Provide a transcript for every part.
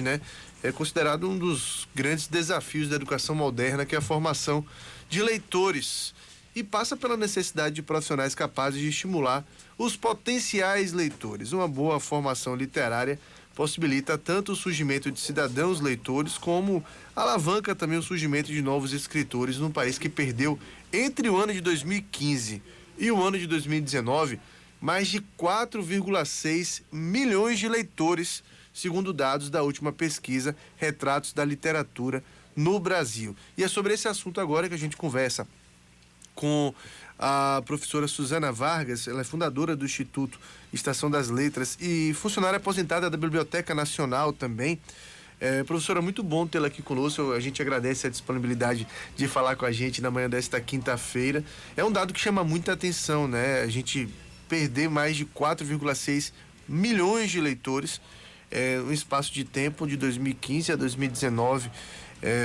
né? É considerado um dos grandes desafios da educação moderna, que é a formação de leitores, e passa pela necessidade de profissionais capazes de estimular os potenciais leitores. Uma boa formação literária possibilita tanto o surgimento de cidadãos leitores, como alavanca também o surgimento de novos escritores num país que perdeu, entre o ano de 2015 e o ano de 2019, mais de 4,6 milhões de leitores, segundo dados da última pesquisa Retratos da Literatura no Brasil. E é sobre esse assunto agora que a gente conversa com a professora Suzana Vargas. Ela é fundadora do Instituto Estação das Letras e funcionária aposentada da Biblioteca Nacional também. Professora, muito bom tê-la aqui conosco. A gente agradece a disponibilidade de falar com a gente na manhã desta quinta-feira. É um dado que chama muita atenção, né? A gente perder mais de 4,6 milhões de leitores, um espaço de tempo de 2015 a 2019,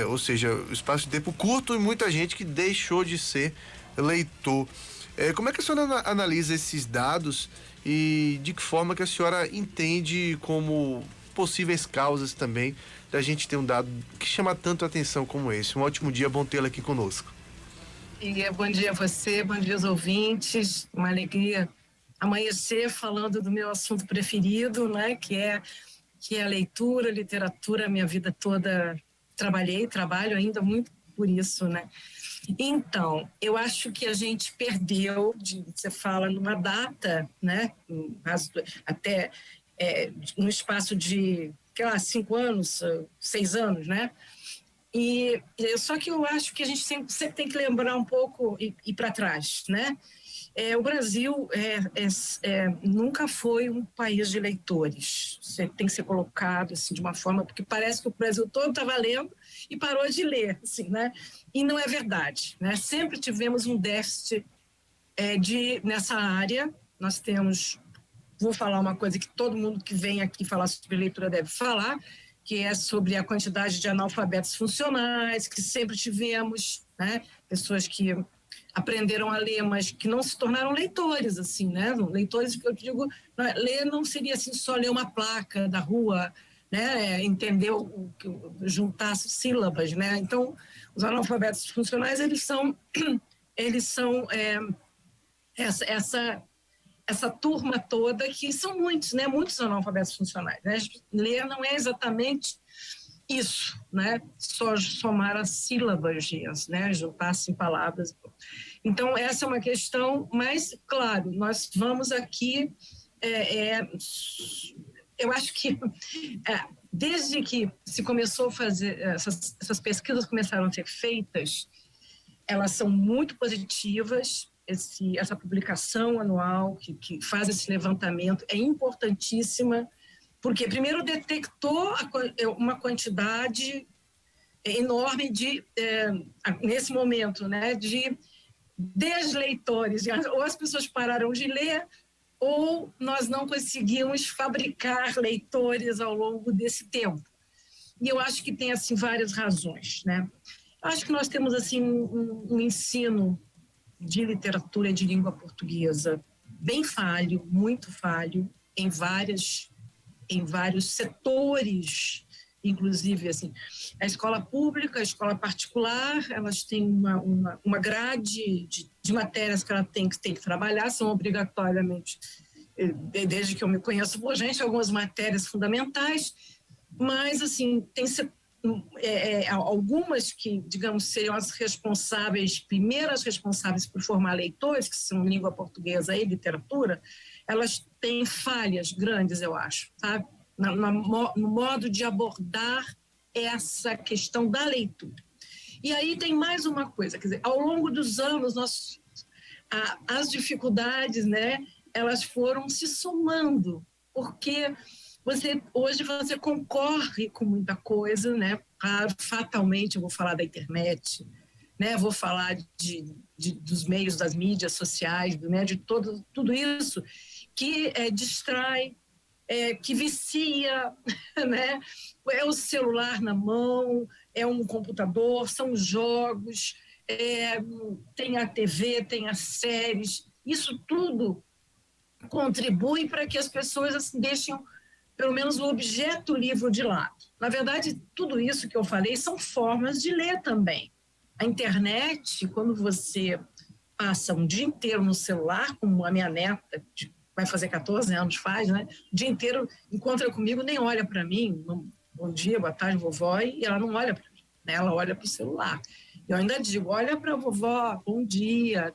ou seja, um espaço de tempo curto, e muita gente que deixou de ser leitor. Como é que a senhora analisa esses dados e de que forma que a senhora entende como possíveis causas também da gente ter um dado que chama tanto a atenção como esse? Um ótimo dia, bom tê-la aqui conosco. Bom dia a você, bom dia aos ouvintes. Uma alegria amanhecer falando do meu assunto preferido, né, que é a leitura, literatura. Minha vida toda trabalho ainda muito por isso, né? Então, eu acho que a gente perdeu, você fala numa data, né, até no espaço de, sei lá, 5 anos, 6 anos, né? Só que eu acho que a gente sempre tem que lembrar um pouco e ir para trás, né? O Brasil nunca foi um país de leitores. Você tem que ser colocado assim de uma forma, porque parece que o Brasil todo estava lendo e parou de ler, assim, né? E não é verdade, né? Sempre tivemos um déficit nessa área. Nós temos, vou falar uma coisa que todo mundo que vem aqui falar sobre leitura deve falar, que é sobre a quantidade de analfabetos funcionais, que sempre tivemos, né? Pessoas que aprenderam a ler, mas que não se tornaram leitores, assim, né? Leitores, que eu digo, ler não seria assim só ler uma placa da rua, né? Entender juntar sílabas, né? Então, os analfabetos funcionais, eles são essa turma toda, que são muitos, né? Muitos analfabetos funcionais, né? Ler não é exatamente isso, né? Só somar as sílabas, né? Juntar-se palavras. Então, essa é uma questão, mas, claro, nós vamos aqui, eu acho que desde que se começou a fazer, essas pesquisas começaram a ser feitas, elas são muito positivas. Essa publicação anual que faz esse levantamento é importantíssima, porque primeiro detectou uma quantidade enorme nesse momento, né, de desleitores. Ou as pessoas pararam de ler, ou nós não conseguimos fabricar leitores ao longo desse tempo. E eu acho que tem assim várias razões, né? Acho que nós temos assim um ensino de literatura e de língua portuguesa bem falho, muito falho, em vários setores, inclusive assim, a escola pública, a escola particular, elas têm uma grade de matérias que ela tem que trabalhar, são obrigatoriamente, desde que eu me conheço por gente, algumas matérias fundamentais, mas assim, tem algumas que, digamos, seriam as primeiras responsáveis por formar leitores, que são língua portuguesa e literatura, elas têm falhas grandes, eu acho, sabe? No modo de abordar essa questão da leitura. E aí tem mais uma coisa, quer dizer, ao longo dos anos, as dificuldades, né, elas foram se somando, porque hoje você concorre com muita coisa, né? Claro, fatalmente eu vou falar da internet, né? Vou falar dos meios das mídias sociais, né? De tudo isso que distrai, que vicia, né? É o celular na mão, é um computador, são jogos, tem a TV, tem as séries. Isso tudo contribui para que as pessoas assim, deixem pelo menos o objeto livro de lado. Na verdade, tudo isso que eu falei são formas de ler também. A internet, quando você passa um dia inteiro no celular, como a minha neta, vai fazer 14 anos, faz, né? O dia inteiro encontra comigo, nem olha para mim, bom dia, boa tarde, vovó, e ela não olha para mim, né? Ela olha para o celular. Eu ainda digo, olha para a vovó, bom dia,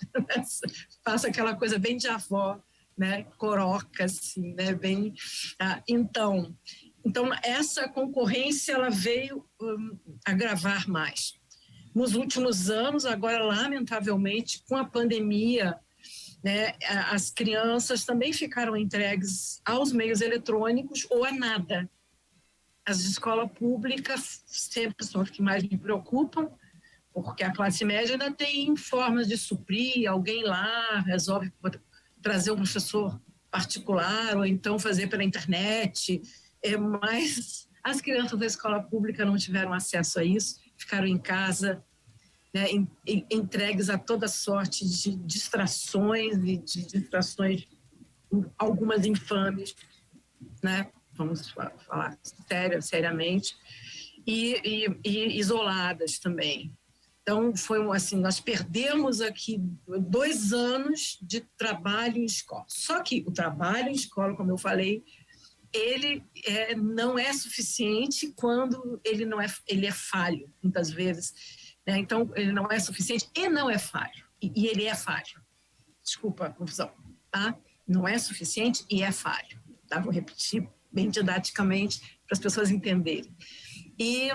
faça aquela coisa bem de avó, né? Coroca, assim, né? Bem, então, essa concorrência ela veio agravar mais. Nos últimos anos, agora, lamentavelmente, com a pandemia, né, as crianças também ficaram entregues aos meios eletrônicos ou a nada. As de escola pública sempre são as que mais me preocupam, porque a classe média ainda tem formas de suprir, alguém lá resolve trazer um professor particular ou então fazer pela internet, mas as crianças da escola pública não tiveram acesso a isso, ficaram em casa, né, entregues a toda sorte de distrações e de distrações, algumas infames, né? Vamos falar seriamente, e isoladas também. Então, foi assim, nós perdemos aqui 2 anos de trabalho em escola. Só que o trabalho em escola, como eu falei, ele não é suficiente quando ele é falho, muitas vezes. Né? Então, ele não é suficiente e não é falho. E ele é falho. Desculpa a confusão. Tá? Não é suficiente e é falho. Tá? Vou repetir bem didaticamente para as pessoas entenderem. E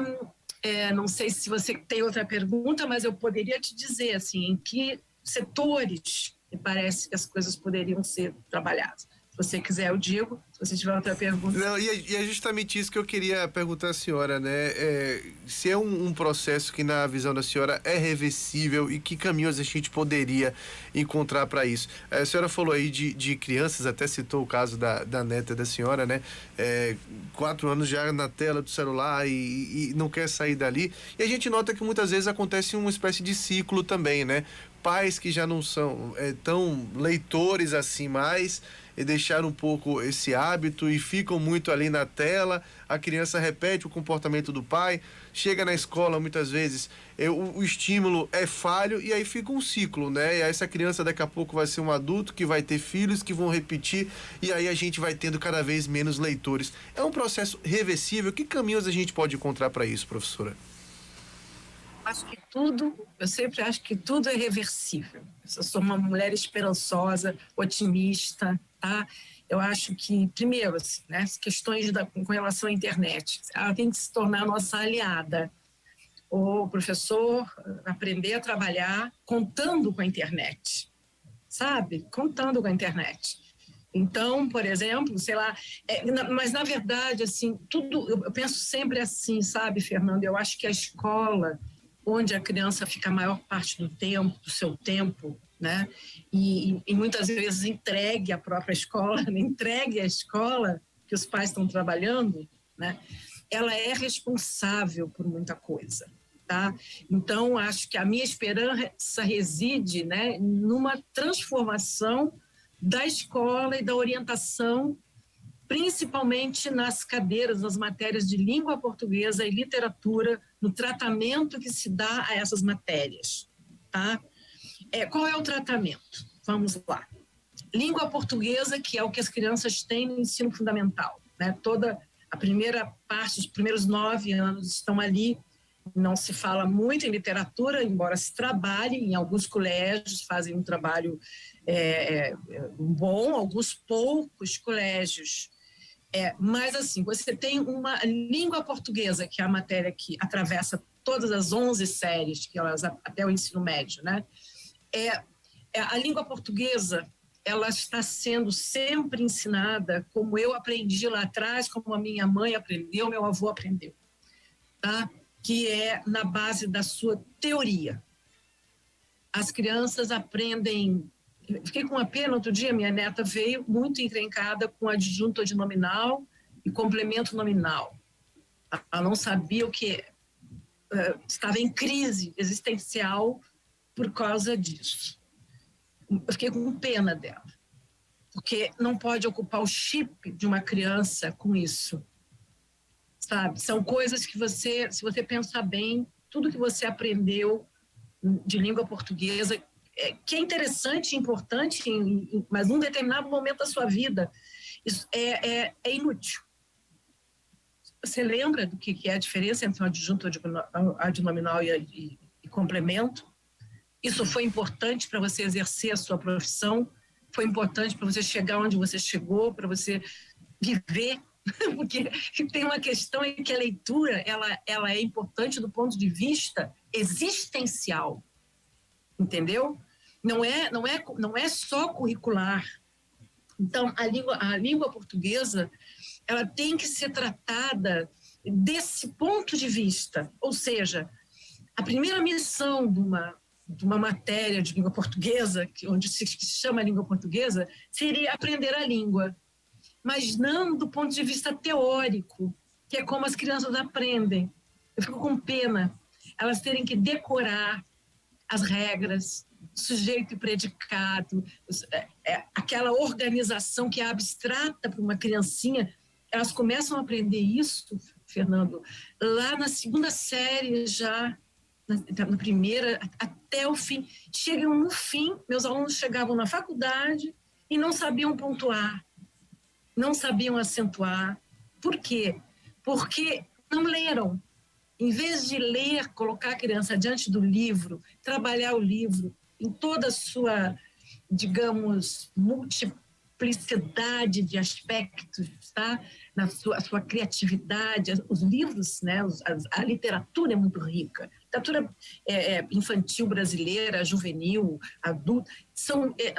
não sei se você tem outra pergunta, mas eu poderia te dizer assim, em que setores me parece que as coisas poderiam ser trabalhadas. Se você quiser, eu digo. Se você tiver outra pergunta. Não, e é justamente isso que eu queria perguntar à senhora, né? Se é um processo que, na visão da senhora, é reversível e que caminhos a gente poderia encontrar para isso? A senhora falou aí de crianças, até citou o caso da neta da senhora, né? 4 anos já na tela do celular e não quer sair dali. E a gente nota que muitas vezes acontece uma espécie de ciclo também, né? Pais que já não são tão leitores assim mais, e deixaram um pouco esse hábito e ficam muito ali na tela, a criança repete o comportamento do pai, chega na escola muitas vezes, o estímulo é falho e aí fica um ciclo, né? E aí essa criança daqui a pouco vai ser um adulto que vai ter filhos que vão repetir e aí a gente vai tendo cada vez menos leitores. É um processo reversível. Que caminhos a gente pode encontrar para isso, professora? Eu sempre acho que tudo é reversível. Eu sou uma mulher esperançosa, otimista, tá? Eu acho que, primeiro, assim, né, as questões com relação à internet, ela tem que se tornar a nossa aliada. O professor aprender a trabalhar contando com a internet, sabe? Contando com a internet. Então, por exemplo, sei lá, mas na verdade, assim, tudo, eu penso sempre assim, sabe, Fernando? Eu acho que a escola, onde a criança fica a maior parte do tempo, do seu tempo, né? E muitas vezes entregue à própria escola, entregue à escola que os pais estão trabalhando, né? Ela é responsável por muita coisa, tá? Então, acho que a minha esperança reside, né, numa transformação da escola e da orientação, principalmente nas cadeiras, nas matérias de língua portuguesa e literatura, no tratamento que se dá a essas matérias, tá? Qual é o tratamento? Vamos lá. Língua portuguesa, que é o que as crianças têm no ensino fundamental, né? Toda a primeira parte, os primeiros 9 anos estão ali. Não se fala muito em literatura, embora se trabalhe, em alguns colégios fazem um trabalho bom, alguns poucos colégios. Mas, assim, você tem uma língua portuguesa, que é a matéria que atravessa todas as 11 séries, que elas, até o ensino médio, né? A língua portuguesa, ela está sendo sempre ensinada como eu aprendi lá atrás, como a minha mãe aprendeu, meu avô aprendeu, tá? Que é na base da sua teoria. As crianças aprendem... Fiquei com uma pena, outro dia minha neta veio muito encrencada com adjunto adnominal e complemento nominal. Ela não sabia o que estava em crise existencial por causa disso. Eu fiquei com pena dela. porque não pode ocupar o chip de uma criança com isso, sabe? São coisas que você, se você pensar bem, tudo que você aprendeu de língua portuguesa, que é interessante e importante, mas num determinado momento da sua vida, isso é inútil. Você lembra do que é a diferença entre um adjunto adnominal e complemento? Isso foi importante para você exercer a sua profissão, foi importante para você chegar onde você chegou, para você viver, porque tem uma questão em que a leitura ela é importante do ponto de vista existencial, entendeu? Não é só curricular. Então, a língua portuguesa ela tem que ser tratada desse ponto de vista, ou seja, a primeira missão de uma matéria de língua portuguesa, onde se chama língua portuguesa, seria aprender a língua, mas não do ponto de vista teórico, que é como as crianças aprendem. Eu fico com pena elas terem que decorar as regras, sujeito e predicado, aquela organização que é abstrata para uma criancinha. Elas começam a aprender isso, Fernando, lá na segunda série já, na primeira, até o fim. Chegam no fim, meus alunos chegavam na faculdade e não sabiam pontuar, não sabiam acentuar. Por quê? Porque não leram. Em vez de ler, colocar a criança diante do livro, trabalhar o livro em toda a sua, digamos, multiplicidade de aspectos, tá? Na sua criatividade, os livros, né? A literatura é muito rica. A literatura infantil brasileira, juvenil, adulta,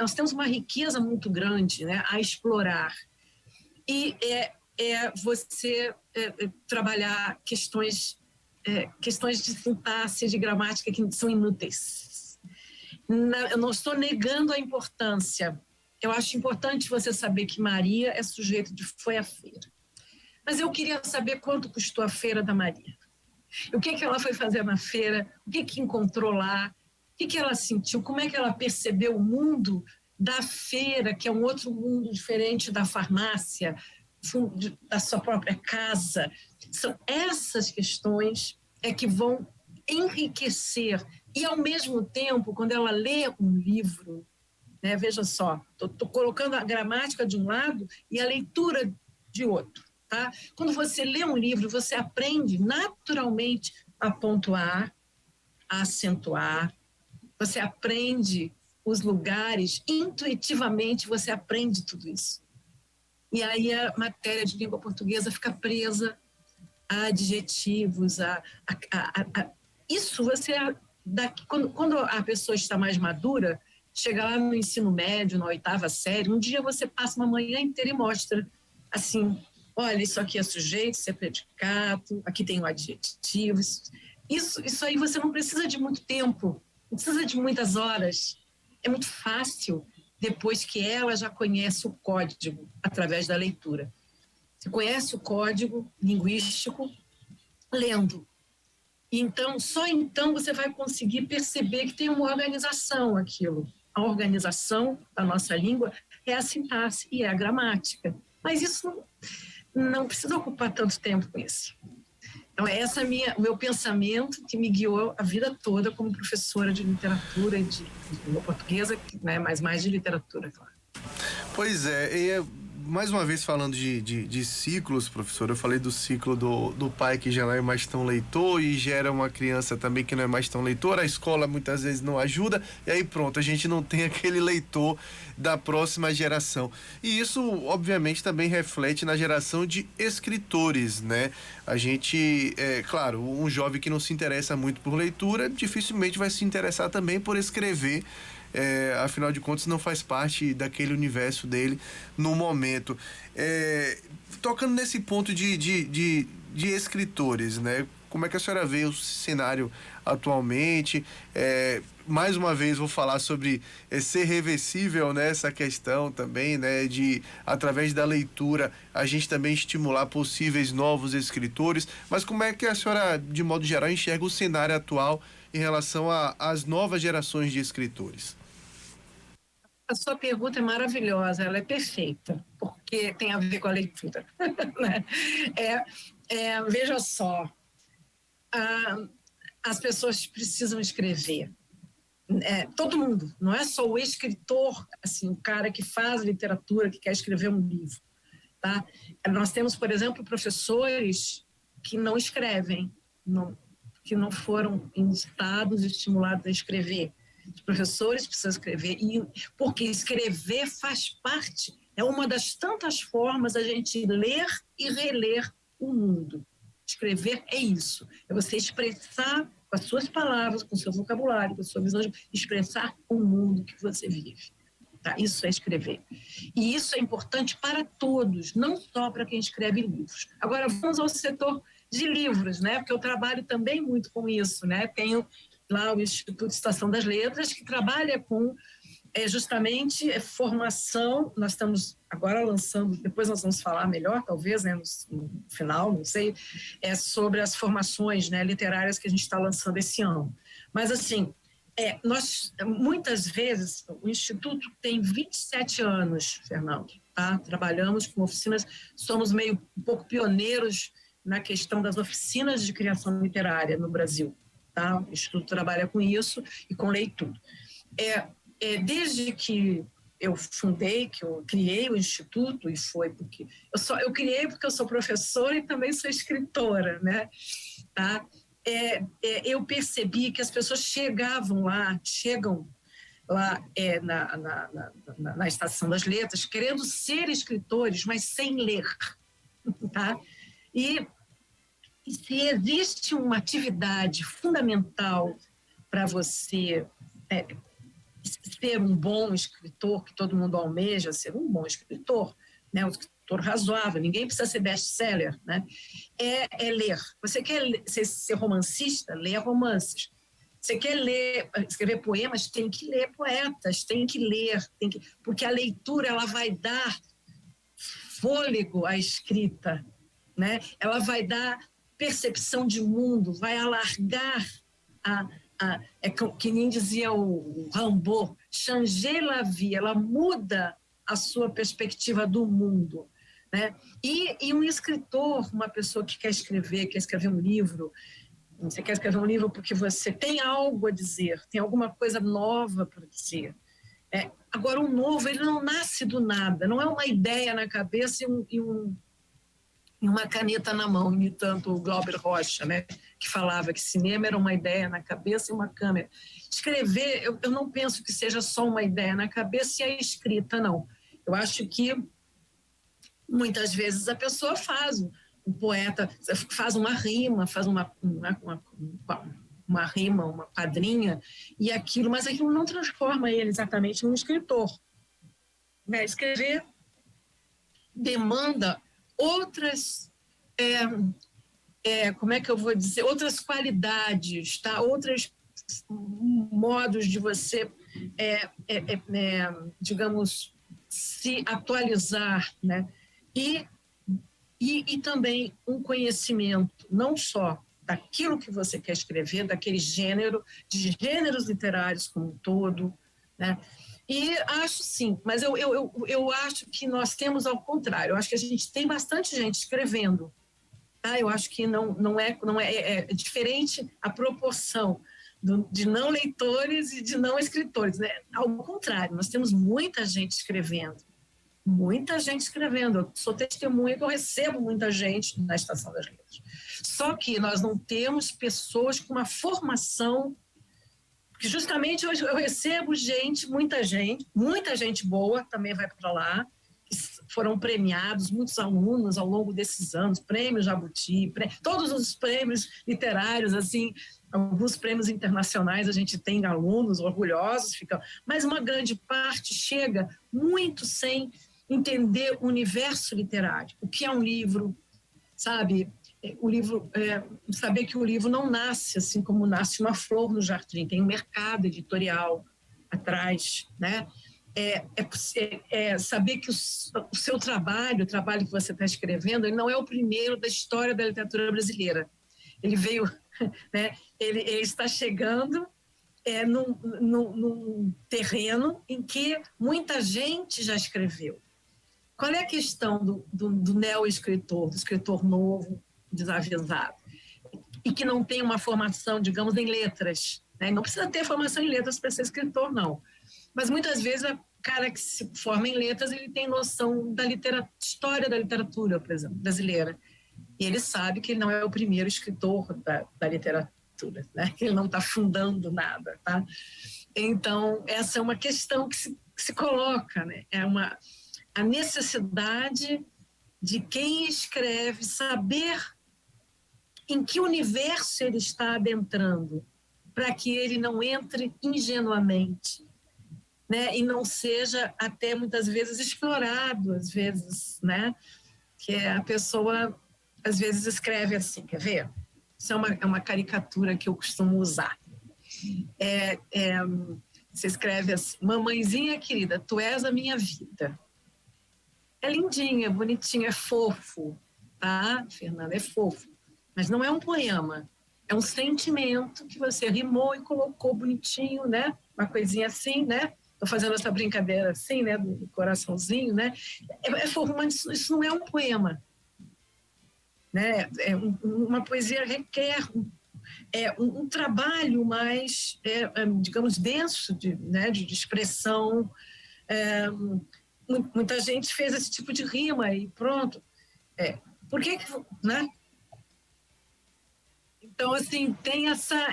nós temos uma riqueza muito grande, né, a explorar. E você trabalhar questões de sintaxe, de gramática que são inúteis. Eu não estou negando a importância. Eu acho importante você saber que Maria é sujeito de foi à feira. Mas eu queria saber quanto custou a feira da Maria. O que ela foi fazer na feira, o que encontrou lá, o que ela sentiu, como é que ela percebeu o mundo da feira, que é um outro mundo diferente da farmácia, da sua própria casa. São essas questões que vão enriquecer. E, ao mesmo tempo, quando ela lê um livro, né, veja só, estou colocando a gramática de um lado e a leitura de outro. Tá? Quando você lê um livro, você aprende naturalmente a pontuar, a acentuar, você aprende os lugares, intuitivamente você aprende tudo isso. E aí a matéria de língua portuguesa fica presa a adjetivos, isso você, quando a pessoa está mais madura, chega lá no ensino médio, na 8ª série, um dia você passa uma manhã inteira e mostra assim, olha, isso aqui é sujeito, isso é predicado, aqui tem o adjetivo. Isso aí você não precisa de muito tempo, não precisa de muitas horas. É muito fácil, depois que ela já conhece o código através da leitura. Você conhece o código linguístico lendo. Então, só então você vai conseguir perceber que tem uma organização aquilo. A organização da nossa língua é a sintaxe e é a gramática. Mas isso não precisa ocupar tanto tempo com isso. Então, esse é o meu pensamento que me guiou a vida toda como professora de literatura e de língua portuguesa, né, mas mais de literatura, claro. Pois é, mais uma vez falando de ciclos, professor, eu falei do ciclo do pai que já não é mais tão leitor e gera uma criança também que não é mais tão leitor, a escola muitas vezes não ajuda e aí pronto, a gente não tem aquele leitor da próxima geração. E isso, obviamente, também reflete na geração de escritores, né? A gente, claro, um jovem que não se interessa muito por leitura, dificilmente vai se interessar também por escrever. Afinal de contas não faz parte daquele universo dele no momento. Tocando nesse ponto de escritores, né? Como é que a senhora vê o cenário atualmente? Mais uma vez vou falar sobre ser reversível nessa questão também, né? De, através da leitura, a gente também estimular possíveis novos escritores. Mas como é que a senhora, de modo geral, enxerga o cenário atual em relação às novas gerações de escritores? A sua pergunta é maravilhosa, ela é perfeita, porque tem a ver com a leitura. Né? Veja só, as pessoas precisam escrever. Todo mundo, não é só o escritor, assim, o cara que faz literatura, que quer escrever um livro. Tá? Nós temos, por exemplo, professores que não escrevem, que não foram incitados e estimulados a escrever. Os professores precisam escrever, porque escrever faz parte, é uma das tantas formas a gente ler e reler o mundo. Escrever é isso, é você expressar com as suas palavras, com o seu vocabulário, com a sua visão, expressar o mundo que você vive. Tá? Isso é escrever. E isso é importante para todos, não só para quem escreve livros. Agora, vamos ao setor de livros, né? Porque eu trabalho também muito com isso. Né? Tenho lá o Instituto Estação das Letras, que trabalha com justamente formação. Nós estamos agora lançando, depois nós vamos falar melhor, talvez, né, no final, não sei, sobre as formações, né, literárias que a gente está lançando esse ano. Mas, assim, nós, muitas vezes, o Instituto tem 27 anos, Fernando, tá? Trabalhamos com oficinas, somos um pouco pioneiros na questão das oficinas de criação literária no Brasil, tá? O Instituto trabalha com isso e com leitura. Desde que eu fundei, que eu criei o Instituto, e foi porque... Eu criei porque eu sou professora e também sou escritora, né? Tá? Eu percebi que as pessoas chegam lá na Estação das Letras, querendo ser escritores, mas sem ler. Tá? E se existe uma atividade fundamental para você ser um bom escritor, que todo mundo almeja ser um bom escritor, né? Um escritor razoável, ninguém precisa ser best-seller, né? É ler. Você quer ser romancista? Leia romances. Você quer escrever poemas? Tem que ler poetas, tem que ler, porque a leitura ela vai dar fôlego à escrita, né? Ela vai dar percepção de mundo, vai alargar que nem dizia o Rimbaud, changer la vie, ela muda a sua perspectiva do mundo. Né? E um escritor, uma pessoa que quer escrever um livro, você quer escrever um livro porque você tem algo a dizer, tem alguma coisa nova para dizer. Agora, o novo, ele não nasce do nada, não é uma ideia na cabeça e uma caneta na mão, imitando o Glauber Rocha, né? Que falava que cinema era uma ideia na cabeça e uma câmera. Escrever, eu não penso que seja só uma ideia na cabeça e a escrita, não. Eu acho que muitas vezes a pessoa faz, um poeta faz uma rima, faz uma rima, uma quadrinha, mas aquilo não transforma ele exatamente num escritor. Né? Escrever demanda outras, como é que eu vou dizer, outras qualidades, tá? Outros modos de você, digamos, se atualizar, né? E também um conhecimento, não só daquilo que você quer escrever, daquele gênero, de gêneros literários como um todo, né? E acho sim, mas eu acho que nós temos ao contrário. Eu acho que a gente tem bastante gente escrevendo. Tá? Eu acho que não é diferente a proporção de não leitores e de não escritores. Né? Ao contrário, nós temos muita gente escrevendo. Muita gente escrevendo. Eu sou testemunha que eu recebo muita gente na Estação das Letras. Só que nós não temos pessoas com uma formação. Porque justamente eu recebo muita gente boa também vai para lá, que foram premiados, muitos alunos ao longo desses anos, prêmio Jabuti, todos os prêmios literários, assim, alguns prêmios internacionais a gente tem alunos orgulhosos, mas uma grande parte chega muito sem entender o universo literário, o que é um livro, sabe? O livro, saber que o livro não nasce assim como nasce uma flor no jardim, tem um mercado editorial atrás, né? Saber que o seu trabalho, o trabalho que você está escrevendo, ele não é o primeiro da história da literatura brasileira. Ele veio, né? Ele está chegando num terreno em que muita gente já escreveu. Qual é a questão do neo-escritor, do escritor novo, desavisado, e que não tem uma formação, digamos, em letras, né? Não precisa ter formação em letras para ser escritor, não. Mas muitas vezes o cara que se forma em letras, ele tem noção da história da literatura, por exemplo, brasileira. E ele sabe que ele não é o primeiro escritor da literatura, né? Que ele não está fundando nada, tá? Então, essa é uma questão que se coloca, né? A necessidade de quem escreve saber em que universo ele está adentrando, para que ele não entre ingenuamente, né? E não seja até muitas vezes explorado, às vezes, né? Que a pessoa às vezes escreve assim, quer ver? Isso é uma caricatura que eu costumo usar. Você escreve assim: mamãezinha querida, tu és a minha vida. É lindinho, é bonitinho, é fofo, tá? Fernanda, é fofo. Mas não é um poema, é um sentimento que você rimou e colocou bonitinho, né? Uma coisinha assim, né? Estou fazendo essa brincadeira assim, né? Do coraçãozinho, né? É fofo, mas isso não é um poema, né? Uma poesia requer um trabalho mais, digamos, denso né? de expressão. Muita gente fez esse tipo de rima e pronto. Por que, né? Então, assim, tem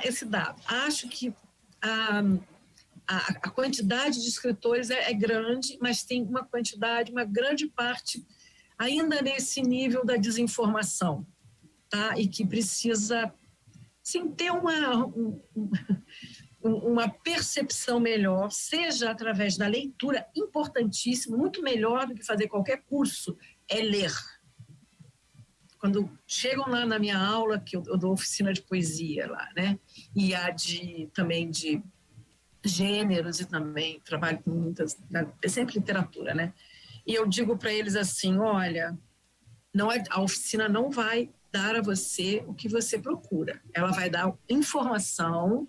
esse dado. Acho que a quantidade de escritores é grande, mas tem uma grande parte ainda nesse nível da desinformação, tá? E que precisa, sim, ter uma percepção melhor, seja através da leitura, importantíssimo, muito melhor do que fazer qualquer curso, é ler. Quando chegam lá na minha aula, que eu dou oficina de poesia lá, né? E há também de gêneros, e também trabalho com muitas, é sempre literatura, né? E eu digo para eles assim: olha, a oficina não vai dar a você o que você procura. Ela vai dar informação,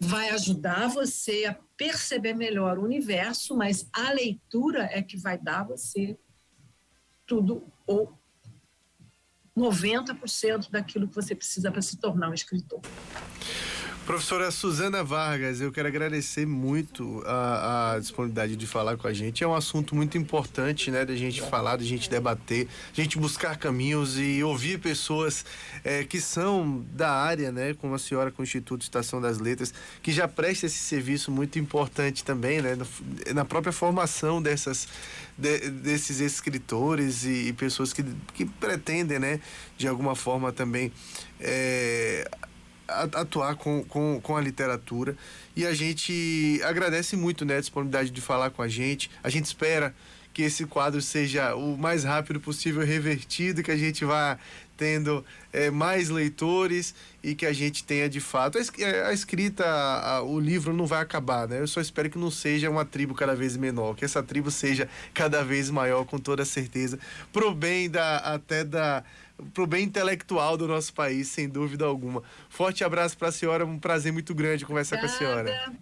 vai ajudar você a perceber melhor o universo, mas a leitura é que vai dar a você tudo, ou 90% daquilo que você precisa para se tornar um escritor. Professora Suzana Vargas, eu quero agradecer muito a disponibilidade de falar com a gente. É um assunto muito importante, né, da gente falar, da gente debater, da gente buscar caminhos e ouvir pessoas que são da área, né, como a senhora com o Instituto Estação das Letras, que já presta esse serviço muito importante também, né, na própria formação desses escritores e pessoas que pretendem, né, de alguma forma também atuar com a literatura. E a gente agradece muito, né, a disponibilidade de falar com a gente. A gente espera que esse quadro seja o mais rápido possível revertido, que a gente vá tendo mais leitores e que a gente tenha de fato a escrita, o livro não vai acabar, né? Eu só espero que não seja uma tribo cada vez menor, que essa tribo seja cada vez maior, com toda certeza, pro bem pro bem intelectual do nosso país, sem dúvida alguma. Forte abraço para a senhora, um prazer muito grande conversar com a senhora.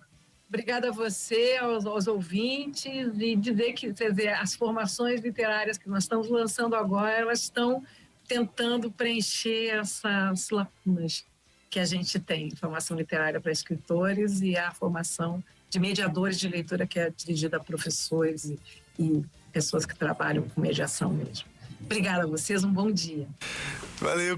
Obrigada a você, aos ouvintes, e dizer que, quer dizer, as formações literárias que nós estamos lançando agora, elas estão tentando preencher essas lacunas que a gente tem, formação literária para escritores e a formação de mediadores de leitura, que é dirigida a professores e pessoas que trabalham com mediação mesmo. Obrigada a vocês, um bom dia. Valeu,